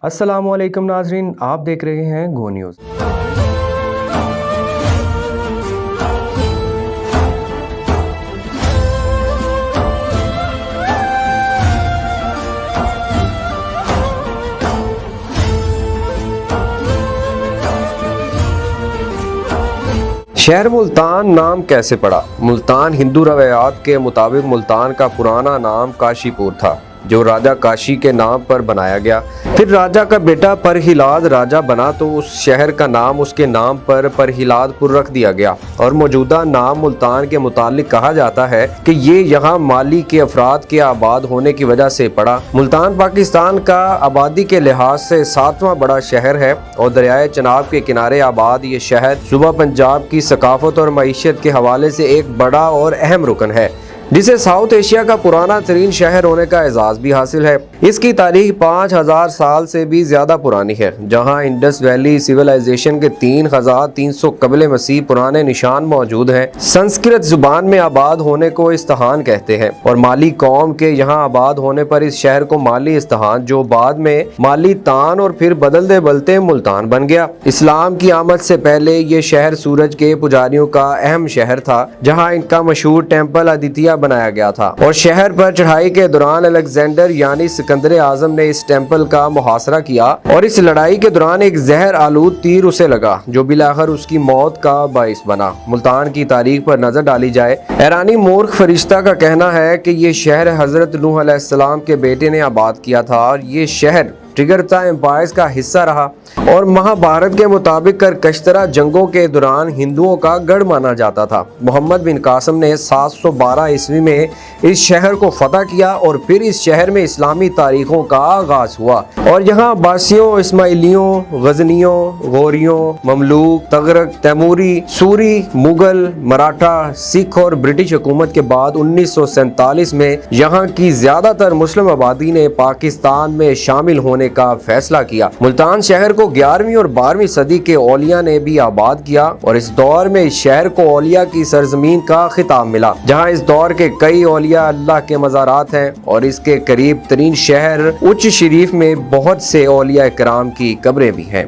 السلام علیکم ناظرین، آپ دیکھ رہے ہیں گو نیوز۔ شہر ملتان نام کیسے پڑا؟ ملتان ہندو روایات کے مطابق ملتان کا پرانا نام کاشی پور تھا، جو راجہ کاشی کے نام پر بنایا گیا۔ پھر راجہ کا بیٹا پرہیلاد راجہ بنا تو اس شہر کا نام اس کے نام پر پرہیلاد پور رکھ دیا گیا، اور موجودہ نام ملتان کے متعلق کہا جاتا ہے کہ یہ یہاں مالی کے افراد کے آباد ہونے کی وجہ سے پڑا۔ ملتان پاکستان کا آبادی کے لحاظ سے 7واں بڑا شہر ہے، اور دریائے چناب کے کنارے آباد یہ شہر صوبہ پنجاب کی ثقافت اور معیشت کے حوالے سے ایک بڑا اور اہم رکن ہے، جسے ساؤتھ ایشیا کا پرانا ترین شہر ہونے کا اعزاز بھی حاصل ہے۔ اس کی تاریخ 5000 سال سے بھی زیادہ پرانی ہے، جہاں انڈس ویلی سیولائزیشن کے 3300 قبل مسیح پرانے نشان موجود ہیں۔ سنسکرت زبان میں آباد ہونے کو استحان کہتے ہیں، اور مالی قوم کے یہاں آباد ہونے پر اس شہر کو مالی استحان، جو بعد میں مالی تان اور پھر بدلتے بدلتے ملتان بن گیا۔ اسلام کی آمد سے پہلے یہ شہر سورج کے پجاریوں کا اہم شہر تھا، جہاں ان کا مشہور ٹیمپل ادیتیہ بنایا گیا تھا، اور شہر پر چڑھائی کے دوران الیگزینڈر یعنی سکندر اعظم نے اس ٹیمپل کا محاصرہ کیا، اور اس لڑائی کے دوران ایک زہر آلود تیر اسے لگا، جو بالآخر اس کی موت کا باعث بنا۔ ملتان کی تاریخ پر نظر ڈالی جائے، ایرانی مورخ فرشتہ کا کہنا ہے کہ یہ شہر حضرت نوح علیہ السلام کے بیٹے نے آباد کیا تھا، اور یہ شہر ٹگرتا امپائرز کا حصہ رہا، اور مہابھارت کے مطابق کرکشترا جنگوں کے دوران ہندوؤں کا گڑھ مانا جاتا تھا۔ محمد بن قاسم نے 712 عیسوی میں اس شہر کو فتح کیا، اور پھر اس شہر میں اسلامی تاریخوں کا آغاز ہوا، اور یہاں عباسیوں، اسماعیلیوں، غزنیوں، غوریوں، مملوک، تغرق، تیموری، سوری، مغل، مراٹھا، سکھ اور برٹش حکومت کے بعد 1947 میں یہاں کی زیادہ تر مسلم آبادی نے پاکستان میں شامل ہونے کا فیصلہ کیا۔ ملتان شہر کو 11ویں اور 12ویں صدی کے اولیاء نے بھی آباد کیا، اور اس دور میں اس شہر کو اولیاء کی سرزمین کا خطاب ملا، جہاں اس دور کے کئی اولیاء اللہ کے مزارات ہیں، اور اس کے قریب ترین شہر اچ شریف میں بہت سے اولیاء کرام کی قبریں بھی ہیں۔